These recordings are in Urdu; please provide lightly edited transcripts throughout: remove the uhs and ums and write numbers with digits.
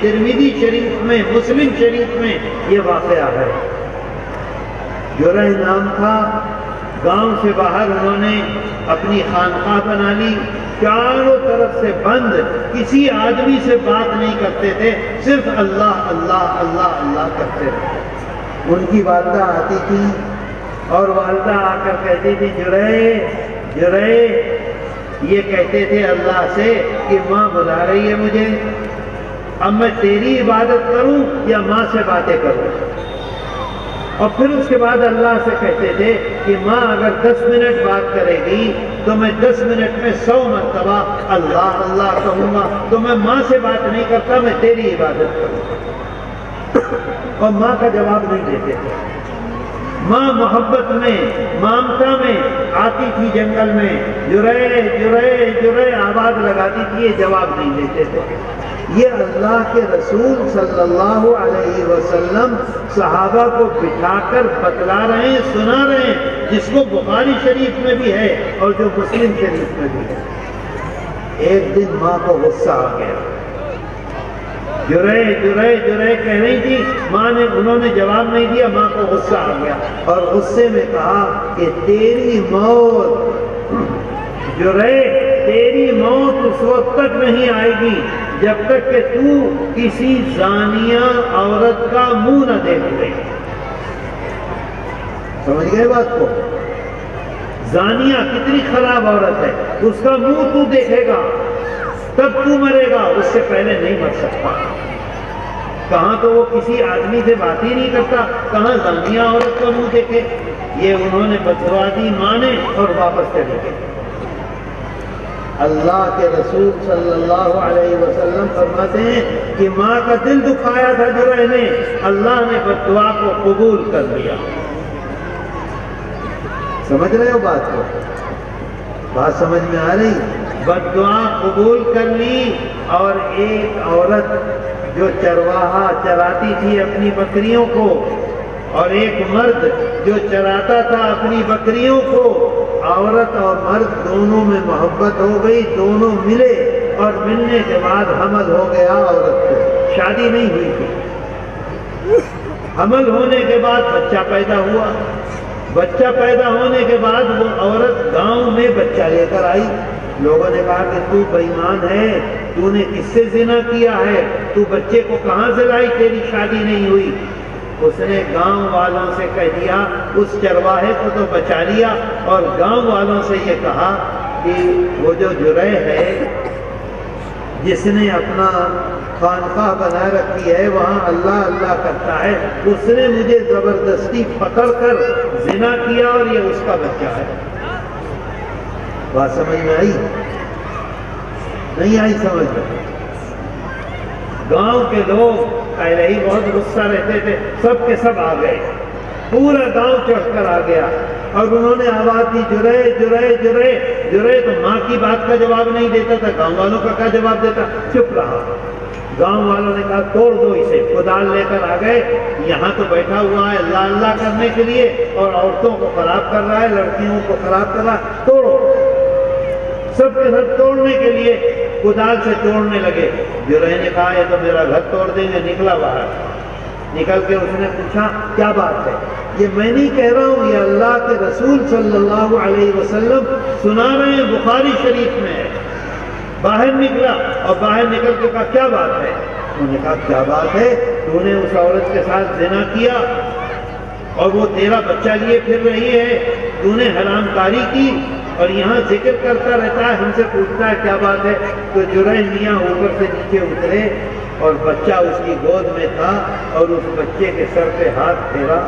ترمذی شریف میں، مسلم شریف میں یہ واقعہ ہے۔ جرح نام تھا، گاؤں سے باہر انہوں نے اپنی خانقاہ بنا لی، چاروں طرف سے بند، کسی آدمی سے بات نہیں کرتے تھے، صرف اللہ اللہ اللہ اللہ کرتے تھے۔ ان کی والدہ آتی تھی اور والدہ آ کر کہتی تھی جرح، یہ کہتے تھے اللہ سے کہ ماں بلا رہی ہے مجھے، اب میں تیری عبادت کروں یا ماں سے باتیں کروں؟ اور پھر اس کے بعد اللہ سے کہتے تھے کہ ماں اگر 10 منٹ بات کرے گی تو میں 10 منٹ میں 100 مرتبہ اللہ اللہ کہوں گا، تو میں ماں سے بات نہیں کرتا، میں تیری عبادت کروں گا۔ اور ماں کا جواب نہیں دیتے تھے۔ ماں محبت میں، مامتا میں آتی تھی جنگل میں، جرح آواز لگاتی تھی، یہ جواب نہیں دیتے تھے۔ یہ اللہ کے رسول صلی اللہ علیہ وسلم صحابہ کو بٹھا کر بتلا رہے ہیں، سنا رہے ہیں، جس کو بخاری شریف میں بھی ہے اور جو مسلم شریف میں بھی ہے۔ ایک دن ماں کو غصہ آ گیا، جرح کہہ رہی تھی، ماں نے، انہوں نے جواب نہیں دیا، ماں کو غصہ آ گیا اور غصے میں کہا کہ تیری موت جرح، تیری موت اس وقت تک نہیں آئے گی جب تک کہ تو کسی زانیہ عورت کا منہ نہ دیکھ لے۔ سمجھ گئے بات کو؟ زانیہ کتنی خراب عورت ہے، اس کا منہ تو دیکھے گا تب تو مرے گا، اس سے پہلے نہیں مر سکتا۔ کہاں تو وہ کسی آدمی سے بات ہی نہیں کرتا، کہاں زانیہ عورت کا منہ دیکھے۔ یہ انہوں نے بددعا دی ماں نے اور واپس چلے گئے۔ اللہ کے رسول صلی اللہ علیہ وسلم فرماتے ہیں کہ ماں کا دل دکھایا تھا جرح نے، اللہ نے بددعا کو قبول کر لیا۔ سمجھ رہے ہو بات کو؟ بات سمجھ میں آ رہی؟ بددعا قبول کر لی۔ اور ایک عورت جو چرواہا چراتی تھی اپنی بکریوں کو، اور ایک مرد جو چراتا تھا اپنی بکریوں کو، عورت اور مرد دونوں میں محبت ہو گئی، دونوں ملے اور ملنے کے بعد حمل ہو گیا عورت کو۔ شادی نہیں ہوئی تھی، حمل ہونے کے بعد بچہ پیدا ہوا۔ بچہ پیدا ہونے کے بعد وہ عورت گاؤں میں بچہ لے کر آئی۔ لوگوں نے کہا کہ تو بے ایمان ہے، تو نے کس سے زنا کیا ہے، تو بچے کو کہاں سے لائی، تیری شادی نہیں ہوئی۔ اس نے گاؤں والوں سے کہہ دیا، اس چرواہے کو تو بچا لیا، اور گاؤں والوں سے یہ کہا کہ وہ جو جرح ہے جس نے اپنا خانقاہ بنا رکھی ہے، وہاں اللہ اللہ کرتا ہے، اس نے مجھے زبردستی پکڑ کر زنا کیا اور یہ اس کا بچہ ہے۔ بات سمجھ میں آئی؟ نہیں آئی سمجھ میں؟ گاؤں کے لوگ پہلے ہی بہت غصہ رہتے تھے، سب کے سب آ گئے، پورا گاؤں چڑھ کر آ گیا اور انہوں نے آواز دی جرح تو ماں کی بات کا جواب نہیں دیتا تھا، گاؤں والوں کا کیا جواب دیتا، چپ رہا۔ گاؤں والوں نے کہا توڑ دو اسے، کدال لے کر آ گئے، یہاں تو بیٹھا ہوا ہے اللہ اللہ کرنے کے لیے اور عورتوں کو خراب کر رہا ہے، لڑکیوں کو خراب کر رہا ہے، توڑو۔ سب کے سب توڑنے کے لیے کدال سے توڑنے لگے۔ جرح نے کہا یہ تو میرا گھر توڑ دیں گے، نکلا باہر۔ نکل کے اس نے پوچھا کیا بات ہے؟ یہ میں نہیں کہہ رہا ہوں، یہ اللہ کے رسول صلی اللہ علیہ وسلم سنا رہے ہیں، بخاری شریف میں ہے۔ باہر نکلا اور باہر نکل کے کہا کیا بات ہے؟ انہوں نے کہا کیا بات ہے، تو نے اس عورت کے ساتھ زنا کیا اور وہ تیرا بچہ لیے پھر رہی ہے، تو نے حرام کاری کی اور یہاں ذکر کرتا رہتا ہے، ہم سے پوچھتا ہے کیا بات ہے۔ تو جرح میاں اوپر سے نیچے اترے اور بچہ اس کی گود میں تھا اور اس بچے کے سر پہ ہاتھ پھیرا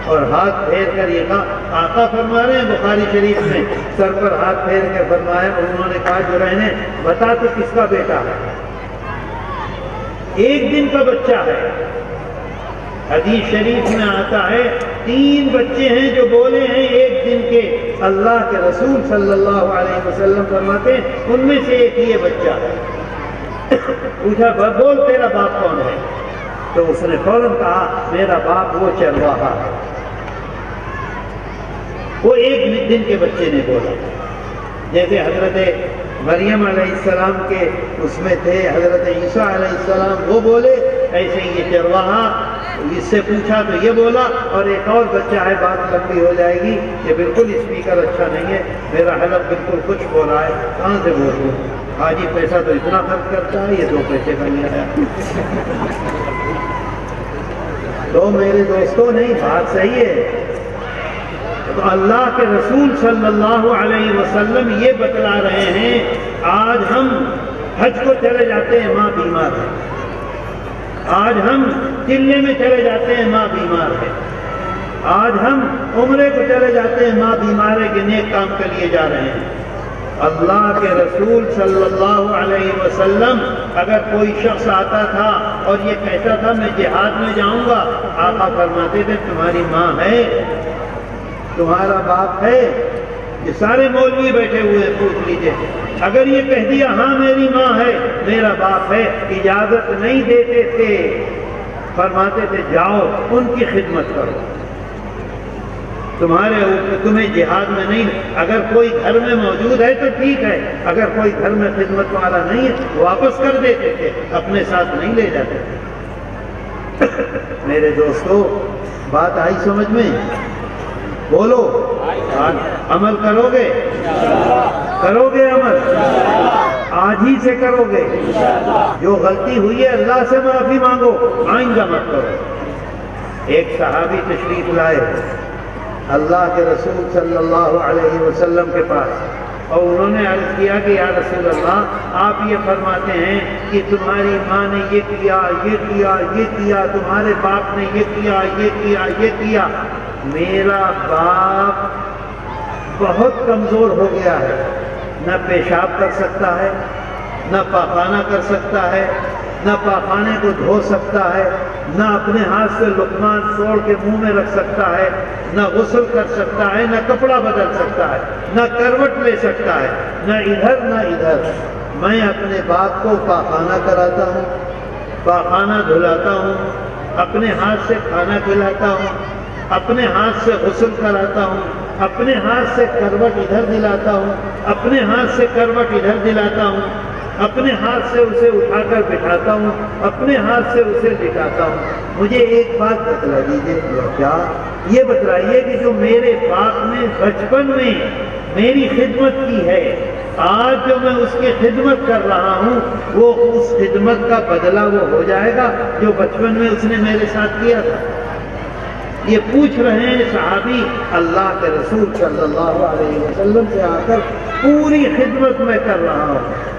اور ہاتھ پھیر کر یہ کہا، آقا فرما رہے ہیں بخاری شریف میں، سر پر ہاتھ پھیر کے فرمایا، انہوں نے کہا جرح نے، بتا تو کس کا بیٹا ہے؟ ایک دن کا بچہ ہے۔ حدیث شریف میں آتا ہے 3 بچے ہیں جو بولے ہیں ایک دن کے، اللہ کے رسول صلی اللہ علیہ وسلم فرماتے ہیں ان میں سے ایک یہ بچہ ہے۔ پوچھا بول تیرا باپ کون ہے؟ تو اس نے فوراً کہا میرا باپ وہ چرواہا ہے۔ وہ ایک دن کے بچے نے بولا۔ جیسے حضرت مریم علیہ السلام کے اس میں تھے، حضرت عیسیٰ علیہ السلام وہ بولے، ایسے ہی یہ چرواہا اس سے پوچھا تو یہ بولا، اور ایک اور بچہ ہے، بات لمبی ہو جائے گی، یہ بالکل اسپیکر اچھا نہیں ہے، میرا حلق بالکل کچھ ہو رہا ہے، کہاں سے بولوں؟ حاجی پیسہ تو اتنا خرچ کرتا ہے، یہ 2 پیسے کا نہیں آیا۔ تو میرے دوستوں نہیں، بات صحیح ہے۔ تو اللہ کے رسول صلی اللہ علیہ وسلم یہ بتلا رہے ہیں، آج ہم حج کو چلے جاتے ہیں، ماں بیمار ہے، آج ہم چلے میں چلے جاتے ہیں، ماں بیمار ہے، آج ہم عمرے کو چلے جاتے ہیں، ماں بیمار ہے کہ نیک کام کے لیے جا رہے ہیں۔ اللہ کے رسول صلی اللہ علیہ وسلم اگر کوئی شخص آتا تھا اور یہ کہتا تھا میں جہاد میں جاؤں گا، آقا فرماتے تھے تمہاری ماں ہے، تمہارا باپ ہے؟ یہ سارے مولوی بیٹھے ہوئے پوچھ لیجئے، اگر یہ کہہ دیا ہاں میری ماں ہے، میرا باپ ہے، اجازت نہیں دیتے تھے، فرماتے تھے جاؤ ان کی خدمت کرو، تمہیں جہاد میں نہیں، اگر کوئی گھر میں موجود ہے تو ٹھیک ہے، اگر کوئی گھر میں خدمت والا نہیں ہے واپس کر دیتے تھے، اپنے ساتھ نہیں لے جاتے تھے۔ میرے دوستو بات آئی سمجھ میں؟ بولو عمل کرو گے؟ کرو گے عمل؟ آج ہی سے کرو گے؟ جو غلطی ہوئی ہے اللہ سے معافی مانگو، آئندہ مت کرو۔ ایک صحابی تشریف لائے اللہ کے رسول صلی اللہ علیہ وسلم کے پاس، اور انہوں نے عرض کیا کہ یا رسول اللہ آپ یہ فرماتے ہیں کہ تمہاری ماں نے یہ کیا، یہ کیا، یہ کیا، تمہارے باپ نے یہ کیا، یہ کیا، یہ کیا، میرا باپ بہت کمزور ہو گیا ہے، نہ پیشاب کر سکتا ہے، نہ پاخانہ کر سکتا ہے، نہ پاخانے کو دھو سکتا ہے، نہ اپنے ہاتھ سے لقمان توڑ کے منہ میں رکھ سکتا ہے، نہ غسل کر سکتا ہے، نہ کپڑا بدل سکتا ہے، نہ کروٹ لے سکتا ہے، نہ ادھر نہ ادھر۔ میں اپنے باپ کو پاخانہ کراتا ہوں، پاخانہ دھلاتا ہوں، اپنے ہاتھ سے کھانا کھلاتا ہوں، اپنے ہاتھ سے غسل کراتا ہوں، اپنے ہاتھ سے کروٹ ادھر دلاتا ہوں، اپنے ہاتھ سے کروٹ ادھر دلاتا ہوں، اپنے ہاتھ سے اسے اٹھا کر بٹھاتا ہوں، اپنے ہاتھ سے اسے لٹاتا ہوں۔ مجھے ایک بات بتلا دیجیے، کیا یہ بتلائیے کہ جو میرے باپ نے بچپن میں میری خدمت کی ہے، آج جو میں اس کی خدمت کر رہا ہوں، وہ اس خدمت کا بدلہ وہ ہو جائے گا جو بچپن میں اس نے میرے ساتھ کیا تھا؟ یہ پوچھ رہے ہیں صحابی اللہ کے رسول صلی اللہ علیہ وسلم سے آ کر، پوری خدمت میں کر رہا ہوں،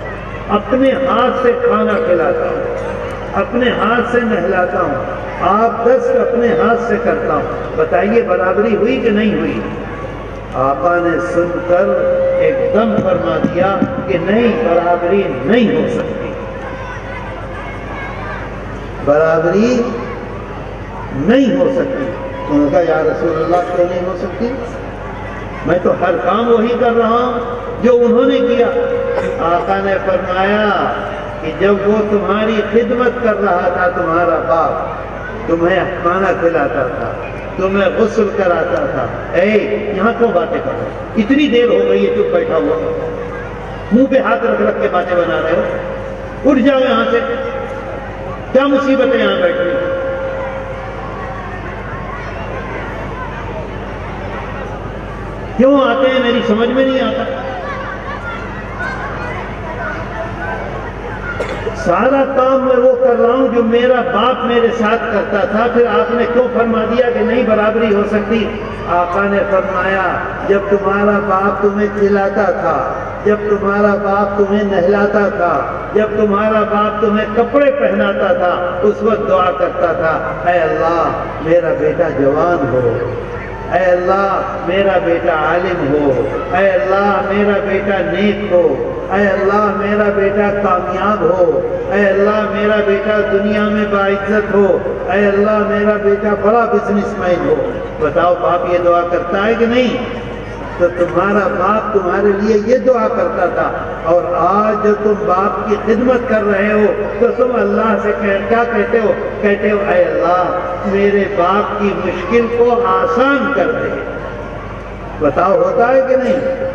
اپنے ہاتھ سے کھانا کھلاتا ہوں، اپنے ہاتھ سے نہلاتا ہوں، آپ دست اپنے ہاتھ سے کرتا ہوں، بتائیے برابری ہوئی کہ نہیں ہوئی؟ آقا نے سن کر ایک دم فرما دیا کہ نہیں، برابری نہیں ہو سکتی، برابری نہیں ہو سکتی۔ انہوں نے کہا یا رسول اللہ کیوں نہیں ہو سکتی؟ میں تو ہر کام وہی کر رہا ہوں جو انہوں نے کیا۔ آقا نے فرمایا کہ جب وہ تمہاری خدمت کر رہا تھا، تمہارا باپ تمہیں کھانا کھلاتا تھا، تمہیں غسل کراتا تھا، اے یہاں کیوں باتیں کر رہے ہو؟ اتنی دیر ہو گئی ہے چپ بیٹھا ہوا، منہ پہ ہاتھ رکھ رکھ کے باتیں بنا رہے ہو، اٹھ جاؤ یہاں سے، کیا مصیبت ہے یہاں بیٹھنے کی؟ کیوں آتے ہیں میری سمجھ میں نہیں آتا۔ سارا کام میں وہ کر رہا ہوں جو میرا باپ میرے ساتھ کرتا تھا، پھر آپ نے کیوں فرما دیا کہ نہیں برابری ہو سکتی؟ آقا نے فرمایا جب تمہارا باپ تمہیں کھلاتا تھا، جب تمہارا باپ تمہیں نہلاتا تھا، جب تمہارا باپ تمہیں کپڑے پہناتا تھا، اس وقت دعا کرتا تھا اے اللہ میرا بیٹا جوان ہو، اے اللہ میرا بیٹا عالم ہو، اے اللہ میرا بیٹا نیک ہو، اے اللہ میرا بیٹا کامیاب ہو، اے اللہ میرا بیٹا دنیا میں باعزت ہو، اے اللہ میرا بیٹا بڑا بزنس مین ہو۔ بتاؤ باپ یہ دعا کرتا ہے کہ نہیں؟ تو تمہارا باپ تمہارے لیے یہ دعا کرتا تھا، اور آج جو تم باپ کی خدمت کر رہے ہو تو تم اللہ سے کیا کہتے ہو؟ کہتے ہو اے اللہ میرے باپ کی مشکل کو آسان کر دے۔ بتاؤ ہوتا ہے کہ نہیں؟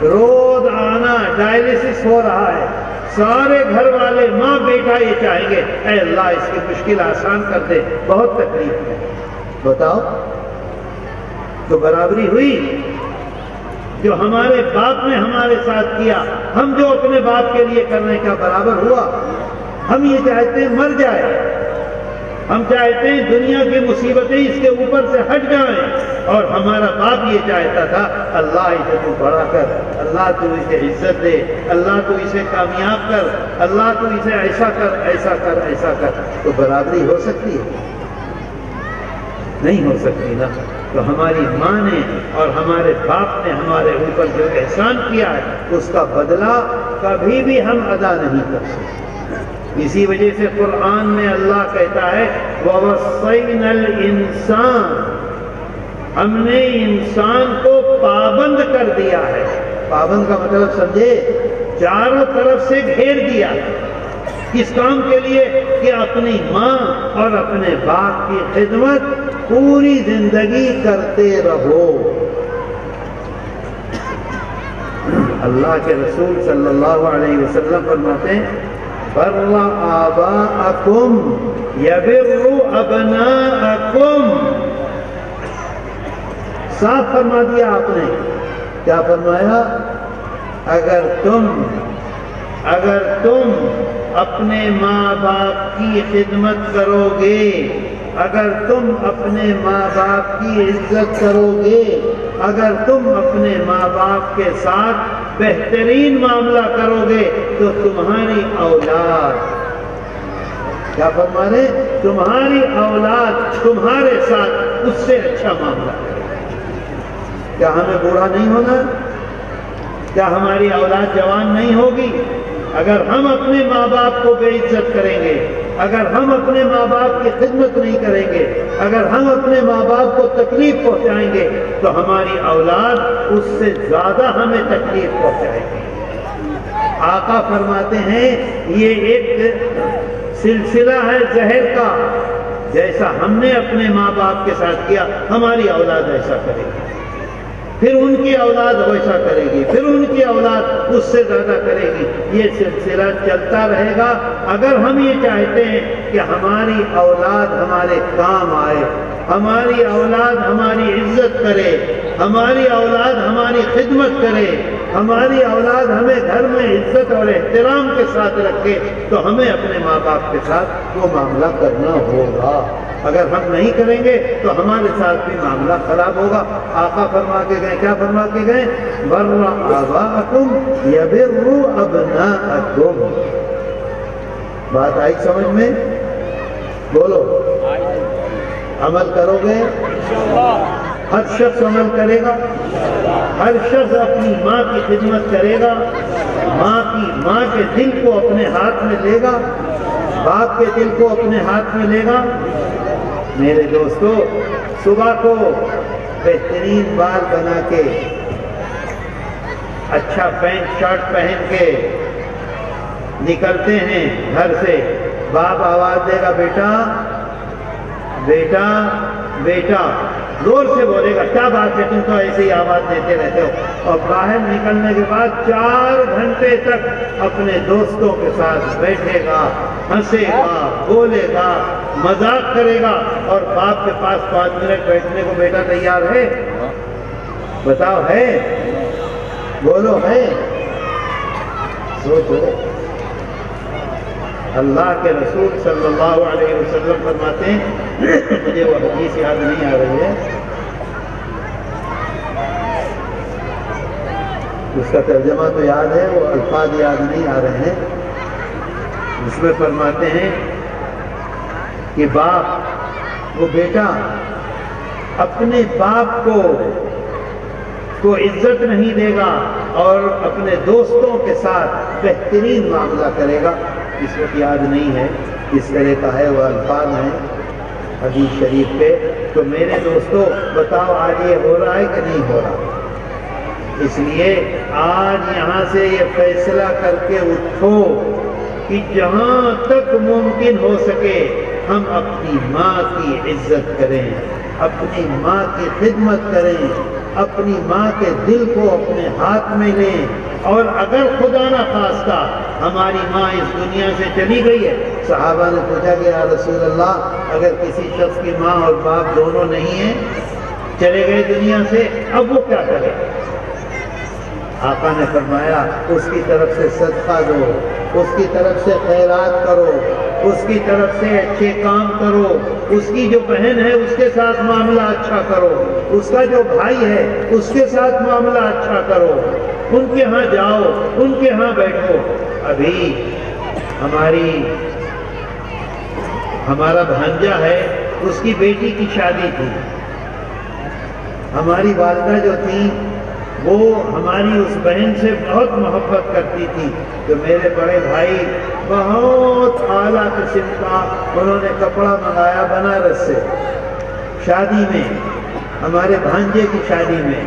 روز آنا، ڈائلیسس ہو رہا ہے، سارے گھر والے ماں بیٹا یہ چاہیں گے اے اللہ اس کی مشکل آسان کر دے، بہت تکلیف ہے۔ بتاؤ تو برابری ہوئی؟ جو ہمارے باپ نے ہمارے ساتھ کیا، ہم جو اپنے باپ کے لیے کرنے کا برابر ہوا؟ ہم یہ چاہتے ہیں مر جائے، ہم چاہتے ہیں دنیا کی مصیبتیں اس کے اوپر سے ہٹ جائیں، اور ہمارا باپ یہ چاہتا تھا اللہ اسے تو بڑا کر، اللہ تو اسے عزت دے، اللہ تو اسے کامیاب کر، اللہ تو اسے ایسا کر ایسا کر ایسا کر۔ تو برابری ہو سکتی ہے؟ نہیں ہو سکتی نا۔ تو ہماری ماں نے اور ہمارے باپ نے ہمارے اوپر جو احسان کیا ہے اس کا بدلہ کبھی بھی ہم ادا نہیں کر سکتے۔ اسی وجہ سے قرآن میں اللہ کہتا ہے وَوَصَّيْنَا الْإِنسَانَ، ہم نے انسان کو پابند کر دیا ہے۔ پابند کا مطلب سمجھے؟ چاروں طرف سے گھیر دیا۔ کس کام کے لیے؟ کہ اپنی ماں اور اپنے باپ کی خدمت پوری زندگی کرتے رہو۔ اللہ کے رسول صلی اللہ علیہ وسلم فرماتے ہیں بر آباءکم یبر ابناءکم، صاف فرما دیا آپ نے۔ کیا فرمایا؟ اگر تم اپنے ماں باپ کی خدمت کرو گے، اگر تم اپنے ماں باپ کی عزت کرو گے، اگر تم اپنے ماں باپ کے ساتھ بہترین معاملہ کرو گے تو تمہاری اولاد، کیا فرما رہے؟ تمہاری اولاد تمہارے ساتھ اس سے اچھا معاملہ کرے گی۔ کیا ہمیں بوڑھا نہیں ہونا؟ کیا ہماری اولاد جوان نہیں ہوگی؟ اگر ہم اپنے ماں باپ کو بے عزت کریں گے، اگر ہم اپنے ماں باپ کی خدمت نہیں کریں گے، اگر ہم اپنے ماں باپ کو تکلیف پہنچائیں گے تو ہماری اولاد اس سے زیادہ ہمیں تکلیف پہنچائے گی۔ آقا فرماتے ہیں یہ ایک سلسلہ ہے زہر کا، جیسا ہم نے اپنے ماں باپ کے ساتھ کیا ہماری اولاد ایسا کرے گی، پھر ان کی اولاد ویسا کرے گی، پھر ان کی اولاد اس سے زیادہ کرے گی۔ یہ سلسلہ چلتا رہے گا۔ اگر ہم یہ چاہتے ہیں کہ ہماری اولاد ہمارے کام آئے، ہماری اولاد ہماری عزت کرے، ہماری اولاد ہماری خدمت کرے، ہماری اولاد ہمیں گھر میں عزت اور احترام کے ساتھ رکھے، تو ہمیں اپنے ماں باپ کے ساتھ وہ معاملہ کرنا ہوگا۔ اگر ہم نہیں کریں گے تو ہمارے ساتھ بھی معاملہ خراب ہوگا۔ آقا فرما کے گئے، کیا فرما کے گئے؟ بر آباءکم یبر ابناءکم۔ بات آئی سمجھ میں؟ بولو، عمل کرو گے؟ ہر شخص عمل کرے گا، ہر شخص اپنی ماں کی خدمت کرے گا، ماں کے دل کو اپنے ہاتھ میں لے گا، باپ کے دل کو اپنے ہاتھ میں لے گا۔ میرے دوستو، صبح کو بہترین بال بنا کے، اچھا پینٹ شرٹ پہن کے نکلتے ہیں گھر سے، باپ آواز دے گا بیٹا بیٹا بیٹا، زور سے بولے گا کیا بات ہے تم تو ایسے ہی آواز دیتے رہتے ہو، اور باہر نکلنے کے بعد 4 گھنٹے تک اپنے دوستوں کے ساتھ بیٹھے گا، ہنسے گا، بولے گا، مذاق کرے گا، اور باپ کے پاس 5 منٹ بیٹھنے کو بیٹا تیار ہے؟ بتاؤ ہے؟ بولو ہے؟ سوچو۔ اللہ کے رسول صلی اللہ علیہ وسلم فرماتے ہیں، مجھے وہ حدیث یاد نہیں آ رہی ہے، اس کا ترجمہ تو یاد ہے، وہ الفاظ یاد نہیں آ رہے ہیں۔ اس میں فرماتے ہیں کہ باپ، وہ بیٹا اپنے باپ کو عزت نہیں دے گا اور اپنے دوستوں کے ساتھ بہترین معاملہ کرے گا۔ اس وقت یاد نہیں ہے کس طرح کا ہے، وہ الفاظ ہیں حدیث شریف پہ۔ تو میرے دوستو بتاؤ آج یہ ہو رہا ہے کہ نہیں ہو رہا؟ اس لیے آج یہاں سے یہ فیصلہ کر کے اٹھو کہ جہاں تک ممکن ہو سکے ہم اپنی ماں کی عزت کریں، اپنی ماں کی خدمت کریں، اپنی ماں کے دل کو اپنے ہاتھ میں لیں، اور اگر خدا نہ خواستہ ہماری ماں اس دنیا سے چلی گئی ہے، صحابہ نے پوچھا کہ یا رسول اللہ اگر کسی شخص کی ماں اور باپ دونوں نہیں ہیں، چلے گئے دنیا سے، اب وہ کیا کرے؟ آقا نے فرمایا اس کی طرف سے صدقہ دو، اس کی طرف سے خیرات کرو، اس کی طرف سے اچھے کام کرو، اس کی جو بہن ہے اس کے ساتھ معاملہ اچھا کرو، اس کا جو بھائی ہے اس کے ساتھ معاملہ اچھا کرو، ان کے ہاں جاؤ، ان کے ہاں بیٹھو۔ ابھی ہمارا بھانجا ہے، اس کی بیٹی کی شادی تھی، ہماری والدہ جو تھی وہ ہماری اس بہن سے بہت محبت کرتی تھی، تو میرے بڑے بھائی بہت اعلیٰ قسم کا انہوں نے کپڑا منگایا بنارس سے، شادی میں، ہمارے بھانجے کی شادی میں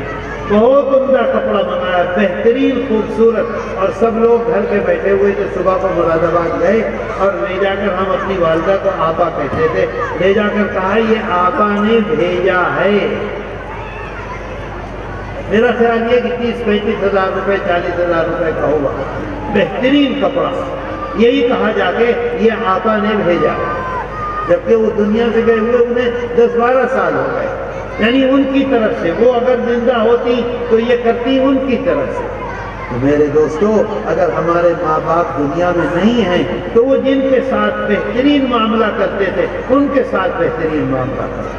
بہت عمدہ کپڑا منگایا، بہترین خوبصورت، اور سب لوگ گھر کے بیٹھے ہوئے تھے۔ صبح کو مراد آباد گئے اور لے جا کر، ہم اپنی والدہ کو آپا کہتے تھے، لے جا کر کہا یہ آپا نے بھیجا ہے۔ میرا خیال یہ کہ 30-35 ہزار روپے 40 ہزار روپے کا ہوگا، بہترین کپڑا، یہی کہا جا کے یہ آقا نے بھیجا، جبکہ وہ دنیا سے گئے ہوئے انہیں 10-12 سال ہو گئے، یعنی ان کی طرف سے، وہ اگر زندہ ہوتی تو یہ کرتی ان کی طرف سے۔ تو میرے دوستو، اگر ہمارے ماں باپ دنیا میں نہیں ہیں تو وہ جن کے ساتھ بہترین معاملہ کرتے تھے ان کے ساتھ بہترین معاملہ کرتے،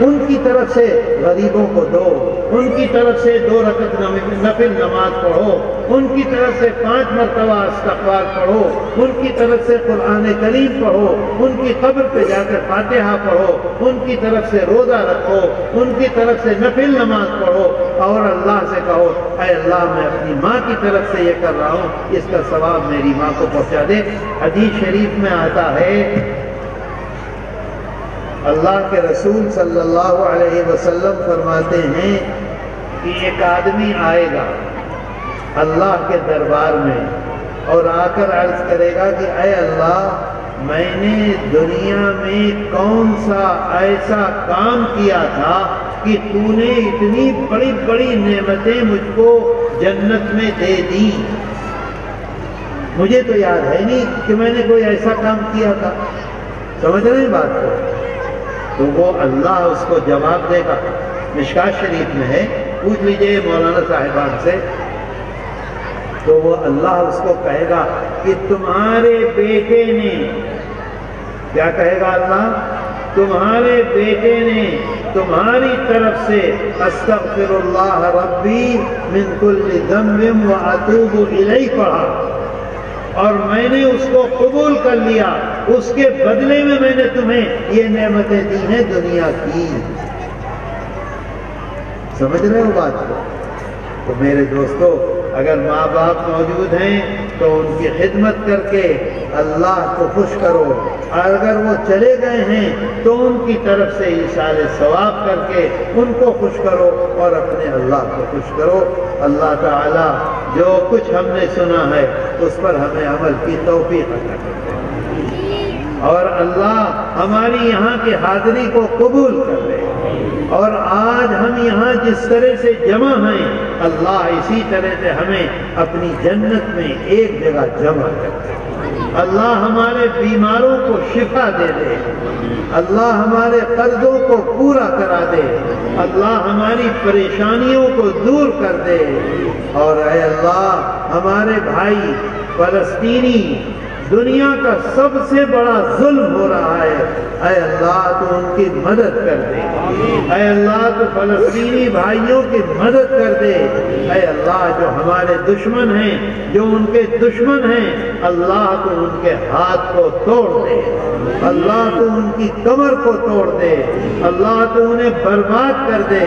ان کی طرف سے غریبوں کو دو، ان کی طرف سے 2 رکعت نفل نماز پڑھو، ان کی طرف سے 5 مرتبہ استغفار پڑھو، ان کی طرف سے قرآن کریم پڑھو، ان کی قبر پہ جا کر فاتحہ پڑھو، ان کی طرف سے روزہ رکھو، ان کی طرف سے نفل نماز پڑھو، اور اللہ سے کہو اے اللہ میں اپنی ماں کی طرف سے یہ کر رہا ہوں، اس کا ثواب میری ماں کو پہنچا دے۔ حدیث شریف میں آتا ہے، اللہ کے رسول صلی اللہ علیہ وسلم فرماتے ہیں کہ ایک آدمی آئے گا اللہ کے دربار میں اور آ کر عرض کرے گا کہ اے اللہ میں نے دنیا میں کون سا ایسا کام کیا تھا کہ تو نے اتنی بڑی بڑی نعمتیں مجھ کو جنت میں دے دی، مجھے تو یاد ہے نہیں کہ میں نے کوئی ایسا کام کیا تھا۔ سمجھ رہے ہیں بات کو؟ تو وہ اللہ اس کو جواب دے گا، مشکات شریف میں ہے، پوچھ لیجئے مولانا صاحبان سے، تو وہ اللہ اس کو کہے گا کہ تمہارے بیٹے نے، کیا کہے گا اللہ؟ تمہارے بیٹے نے تمہاری طرف سے استغفر اللہ ربی من کل ذنب واتوب الیہ پڑھا، اور میں نے اس کو قبول کر لیا، اس کے بدلے میں میں نے تمہیں یہ نعمتیں دی ہیں دنیا کی۔ سمجھ رہے ہو بات کو؟ تو میرے دوستو، اگر ماں باپ موجود ہیں تو ان کی خدمت کر کے اللہ کو خوش کرو، اور اگر وہ چلے گئے ہیں تو ان کی طرف سے ایصال ثواب کر کے ان کو خوش کرو اور اپنے اللہ کو خوش کرو۔ اللہ تعالی جو کچھ ہم نے سنا ہے اس پر ہمیں عمل کی توفیق عطا کرے، اور اللہ ہماری یہاں کی حاضری کو قبول کر لے، اور آج ہم یہاں جس طرح سے جمع ہیں اللہ اسی طرح سے ہمیں اپنی جنت میں ایک جگہ جمع کر دے۔ اللہ ہمارے بیماروں کو شفا دے دے، اللہ ہمارے قرضوں کو پورا کرا دے، اللہ ہماری پریشانیوں کو دور کر دے، اور اے اللہ ہمارے بھائی فلسطینی، دنیا کا سب سے بڑا ظلم ہو رہا ہے، اے اللہ تو ان کی مدد کر دے، اے اللہ تو فلسطینی بھائیوں کی مدد کر دے، اے اللہ جو ہمارے دشمن ہیں، جو ان کے دشمن ہیں، اللہ تو ان کے ہاتھ کو توڑ دے، اللہ تو ان کی کمر کو توڑ دے، اللہ تو انہیں برباد کر دے۔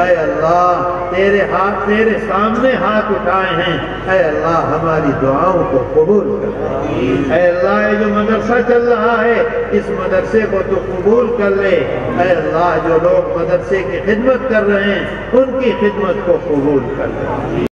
اے اللہ تیرے سامنے ہاتھ اٹھائے ہیں، اے اللہ ہماری دعاؤں کو قبول کر دے۔ اے اللہ یہ جو مدرسہ چل رہا ہے اس مدرسے کو تو قبول کر لے، اے اللہ جو لوگ مدرسے کی خدمت کر رہے ہیں ان کی خدمت کو قبول کر لے۔